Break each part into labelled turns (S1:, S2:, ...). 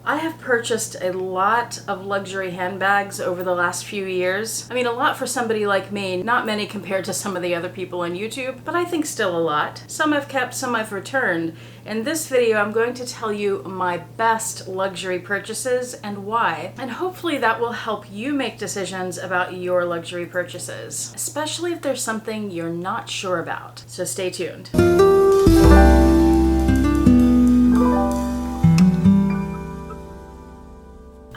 S1: I have purchased a lot of luxury handbags over the last few years. I mean, a lot for somebody like me, not many compared to some of the other people on YouTube, but I think still a lot. Some I've kept, some I've returned. In this video, I'm going to tell you my best luxury purchases and why, and hopefully that will help you make decisions about your luxury purchases, especially if there's something you're not sure about. So stay tuned.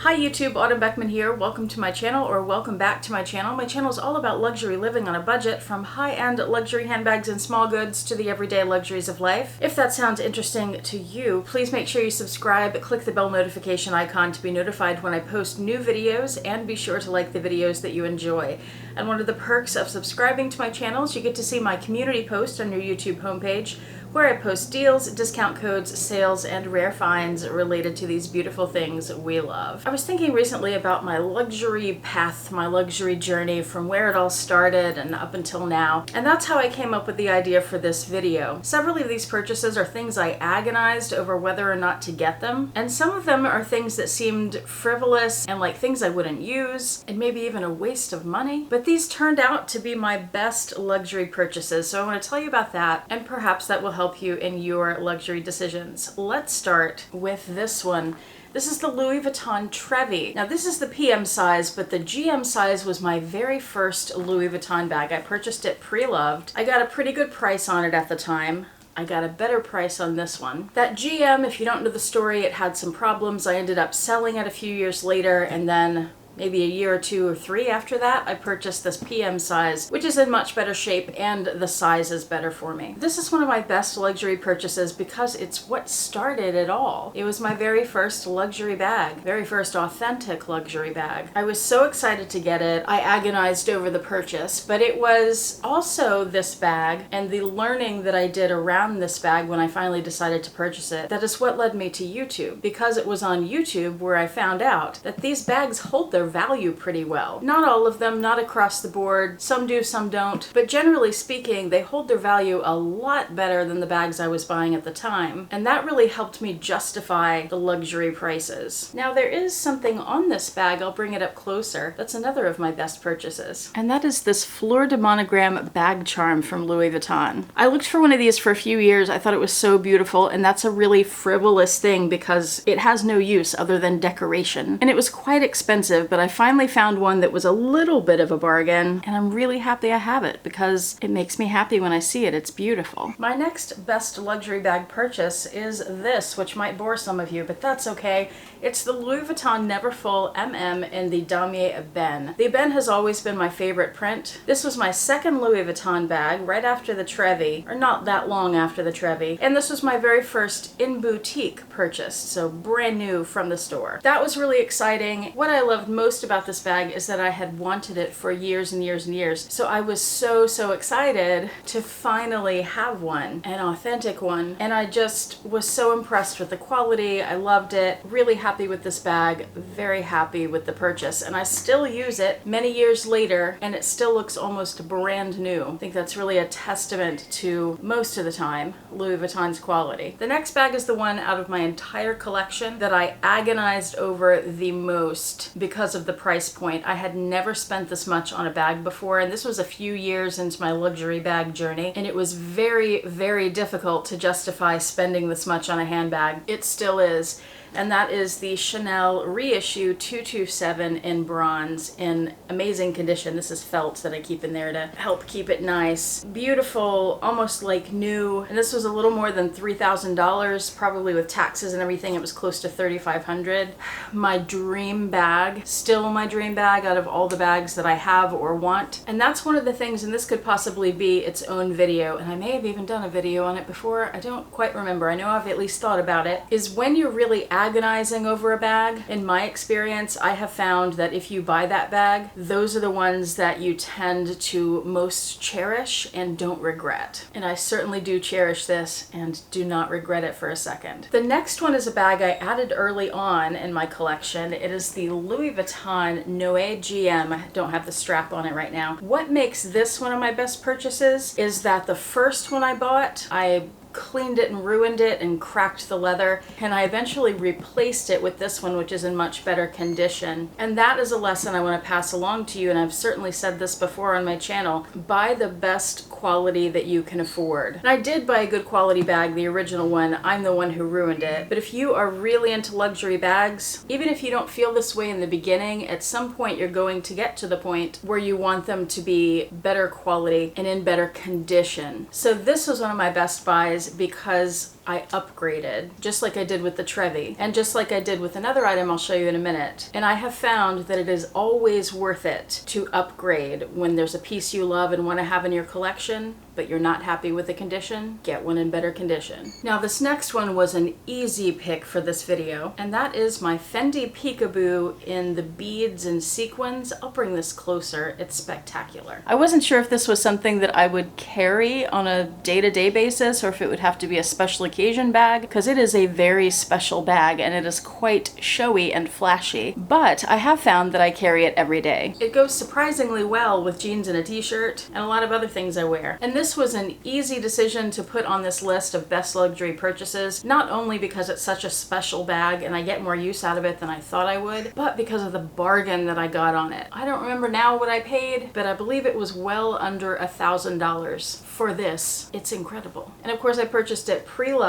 S1: Hi YouTube, Autumn Beckman here. Welcome to my channel, or welcome back to my channel. My channel is all about luxury living on a budget, from high-end luxury handbags and small goods to the everyday luxuries of life. If that sounds interesting to you, please make sure you subscribe, click the bell notification icon to be notified when I post new videos, and be sure to like the videos that you enjoy. And one of the perks of subscribing to my channel is you get to see my community post on your YouTube homepage, where I post deals, discount codes, sales, and rare finds related to these beautiful things we love. I was thinking recently about my luxury path, my luxury journey from where it all started and up until now, and that's how I came up with the idea for this video. Several of these purchases are things I agonized over whether or not to get them, and some of them are things that seemed frivolous and like things I wouldn't use, and maybe even a waste of money. But these turned out to be my best luxury purchases, so I want to tell you about that, and perhaps that will help you in your luxury decisions. Let's start with this one. This is the Louis Vuitton Trevi. Now this is the PM size, but the GM size was my very first Louis Vuitton bag. I purchased it pre-loved. I got a pretty good price on it at the time. I got a better price on this one. That GM, if you don't know the story, it had some problems. I ended up selling it a few years later, and then maybe a year or two or three after that, I purchased this PM size, which is in much better shape, and the size is better for me. This is one of my best luxury purchases because it's what started it all. It was my very first luxury bag, very first authentic luxury bag. I was so excited to get it. I agonized over the purchase, but it was also this bag and the learning that I did around this bag when I finally decided to purchase it that is what led me to YouTube, because it was on YouTube where I found out that these bags hold their value pretty well. Not all of them, not across the board. Some do, some don't. But generally speaking, they hold their value a lot better than the bags I was buying at the time. And that really helped me justify the luxury prices. Now there is something on this bag, I'll bring it up closer, that's another of my best purchases. And that is this Fleur de Monogram bag charm from Louis Vuitton. I looked for one of these for a few years. I thought it was so beautiful, and that's a really frivolous thing because it has no use other than decoration. And it was quite expensive, but I finally found one that was a little bit of a bargain, and I'm really happy I have it because it makes me happy when I see it. It's beautiful. My next best luxury bag purchase is this, which might bore some of you, but that's okay. It's the Louis Vuitton Neverfull MM in the damier ebene. The ebene has always been my favorite print. This was my second Louis Vuitton bag, right after the Trevi, or not that long after the Trevi, and this was my very first in-boutique purchase, so brand new from the store. That was really exciting. What I loved most about this bag is that I had wanted it for years and years and years, so I was so excited to finally have one, an authentic one, and I just was so impressed with the quality. I loved it. Really happy with this bag, very happy with the purchase, and I still use it many years later and it still looks almost brand new. I think that's really a testament to, most of the time, Louis Vuitton's quality. The next bag is the one out of my entire collection that I agonized over the most because of the price point. I had never spent this much on a bag before, and this was a few years into my luxury bag journey, and it was very difficult to justify spending this much on a handbag. It still is. And that is the Chanel reissue 227 in bronze, in amazing condition. This is felt that I keep in there to help keep it nice. Beautiful, almost like new. And this was a little more than $3,000, probably with taxes and everything. It was close to $3,500. My dream bag, still my dream bag out of all the bags that I have or want. And that's one of the things, and this could possibly be its own video, and I may have even done a video on it before. I don't quite remember. I know I've at least thought about it, is when you're really agonizing over a bag. In my experience, I have found that if you buy that bag, those are the ones that you tend to most cherish and don't regret. And I certainly do cherish this and do not regret it for a second. The next one is a bag I added early on in my collection. It is the Louis Vuitton Noe GM. I don't have the strap on it right now. What makes this one of my best purchases is that the first one I bought, I cleaned it and ruined it and cracked the leather, and I eventually replaced it with this one, which is in much better condition. And that is a lesson I want to pass along to you, and I've certainly said this before on my channel. Buy the best quality that you can afford. And I did buy a good quality bag, the original one. I'm the one who ruined it. But if you are really into luxury bags, even if you don't feel this way in the beginning, at some point you're going to get to the point where you want them to be better quality and in better condition. So this was one of my best buys because I upgraded, just like I did with the Trevi, and just like I did with another item I'll show you in a minute. And I have found that it is always worth it to upgrade when there's a piece you love and want to have in your collection, but you're not happy with the condition. Get one in better condition. Now this next one was an easy pick for this video, and that is my Fendi Peekaboo in the beads and sequins. I'll bring this closer. It's spectacular. I wasn't sure if this was something that I would carry on a day-to-day basis or if it would have to be a special occasion bag, because it is a very special bag and it is quite showy and flashy, but I have found that I carry it every day. It goes surprisingly well with jeans and a t-shirt and a lot of other things I wear. And this was an easy decision to put on this list of best luxury purchases, not only because it's such a special bag and I get more use out of it than I thought I would, but because of the bargain that I got on it. I don't remember now what I paid, but I believe it was well under $1,000 for this. It's incredible. And of course I purchased it pre-loved,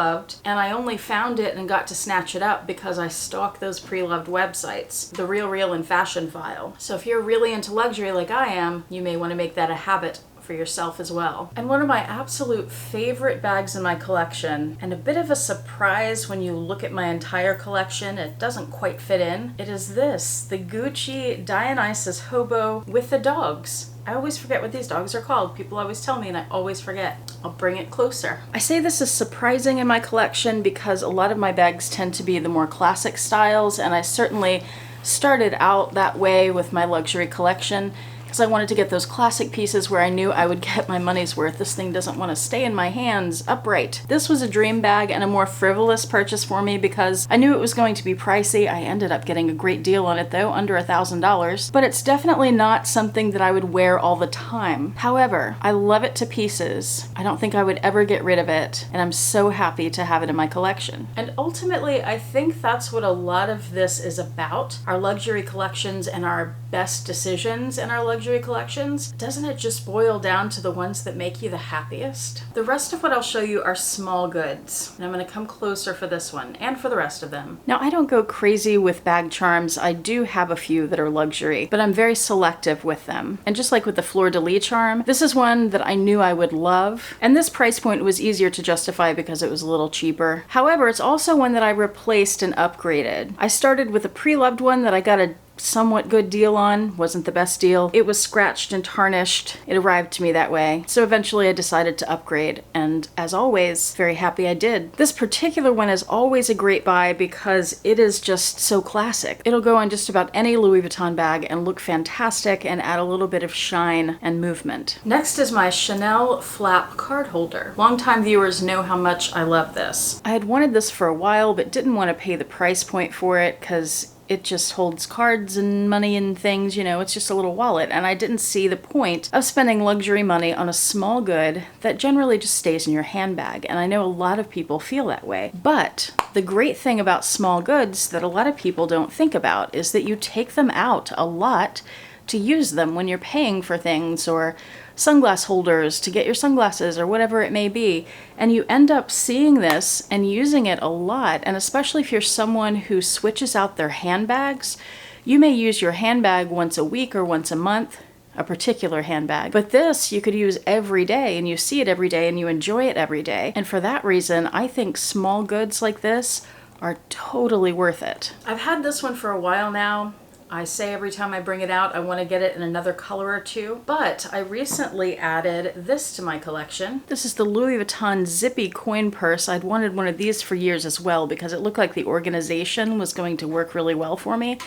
S1: and I only found it and got to snatch it up because I stalk those pre-loved websites, The Real and Fashion File. So if you're really into luxury like I am, you may want to make that a habit for yourself as well. And one of my absolute favorite bags in my collection, and a bit of a surprise when you look at my entire collection, it doesn't quite fit in, it is this, the Gucci Dionysus Hobo with the dogs. I always forget what these dogs are called. People always tell me and I always forget. I'll bring it closer. I say this is surprising in my collection because a lot of my bags tend to be the more classic styles, and I certainly started out that way with my luxury collection, because I wanted to get those classic pieces where I knew I would get my money's worth. This thing doesn't want to stay in my hands upright. This was a dream bag and a more frivolous purchase for me because I knew it was going to be pricey. I ended up getting a great deal on it though, under $1,000, but it's definitely not something that I would wear all the time. However, I love it to pieces. I don't think I would ever get rid of it, and I'm so happy to have it in my collection. And ultimately, I think that's what a lot of this is about. Our luxury collections and our best decisions in our luxury collections, doesn't it just boil down to the ones that make you the happiest? The rest of what I'll show you are small goods, and I'm going to come closer for this one and for the rest of them. Now, I don't go crazy with bag charms. I do have a few that are luxury, but I'm very selective with them. And just like with the fleur-de-lis charm, this is one that I knew I would love, and this price point was easier to justify because it was a little cheaper. However, it's also one that I replaced and upgraded. I started with a pre-loved one that I got a somewhat good deal on. Wasn't the best deal. It was scratched and tarnished. It arrived to me that way. So eventually I decided to upgrade, and as always, very happy I did. This particular one is always a great buy because it is just so classic. It'll go on just about any Louis Vuitton bag and look fantastic and add a little bit of shine and movement. Next is my Chanel flap card holder. Longtime viewers know how much I love this. I had wanted this for a while but didn't want to pay the price point for it because it just holds cards and money and things, you know, it's just a little wallet, and I didn't see the point of spending luxury money on a small good that generally just stays in your handbag, and I know a lot of people feel that way. But the great thing about small goods that a lot of people don't think about is that you take them out a lot to use them when you're paying for things, or sunglass holders to get your sunglasses or whatever it may be, and you end up seeing this and using it a lot. And especially if you're someone who switches out their handbags, you may use your handbag once a week or once a month, a particular handbag, but this you could use every day, and you see it every day and you enjoy it every day. And for that reason, I think small goods like this are totally worth it. I've had this one for a while now. I say every time I bring it out, I want to get it in another color or two, but I recently added this to my collection. This is the Louis Vuitton zippy coin purse. I'd wanted one of these for years as well because it looked like the organization was going to work really well for me.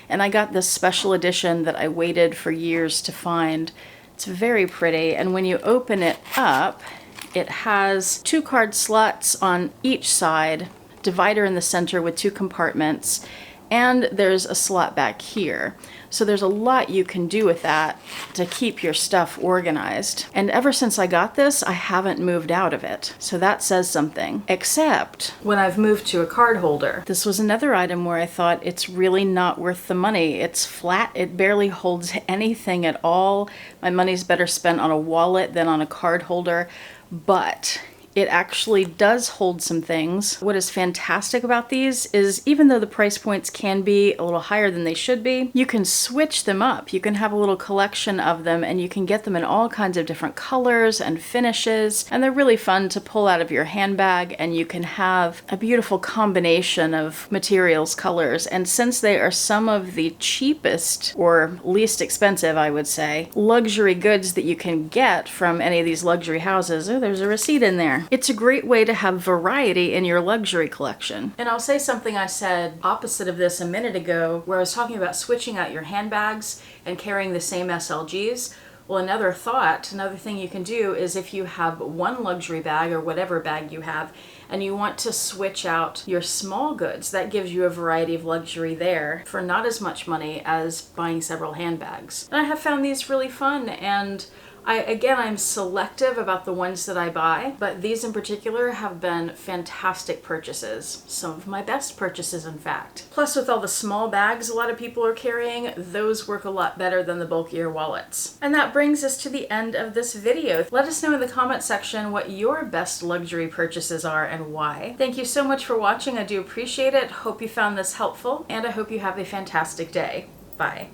S1: And I got this special edition that I waited for years to find. It's very pretty, and when you open it up, it has 2 card slots on each side, divider in the center with 2 compartments. and there's a slot back here. So there's a lot you can do with that to keep your stuff organized. And ever since I got this, I haven't moved out of it. So that says something. Except when I've moved to a card holder. This was another item where I thought it's really not worth the money. It's flat, it barely holds anything at all. My money's better spent on a wallet than on a card holder, but it actually does hold some things. What is fantastic about these is even though the price points can be a little higher than they should be, you can switch them up. You can have a little collection of them and you can get them in all kinds of different colors and finishes. And they're really fun to pull out of your handbag, and you can have a beautiful combination of materials, colors. And since they are some of the cheapest or least expensive, I would say, luxury goods that you can get from any of these luxury houses, oh, there's a receipt in there. It's a great way to have variety in your luxury collection. And I'll say something I said opposite of this a minute ago, where I was talking about switching out your handbags and carrying the same SLGs. Well, another thing you can do is if you have one luxury bag or whatever bag you have, and you want to switch out your small goods, that gives you a variety of luxury there for not as much money as buying several handbags. And I have found these really fun, and I'm selective about the ones that I buy, but these in particular have been fantastic purchases. Some of my best purchases, in fact. Plus, with all the small bags a lot of people are carrying, those work a lot better than the bulkier wallets. And that brings us to the end of this video. Let us know in the comment section what your best luxury purchases are and why. Thank you so much for watching. I do appreciate it. Hope you found this helpful, and I hope you have a fantastic day. Bye.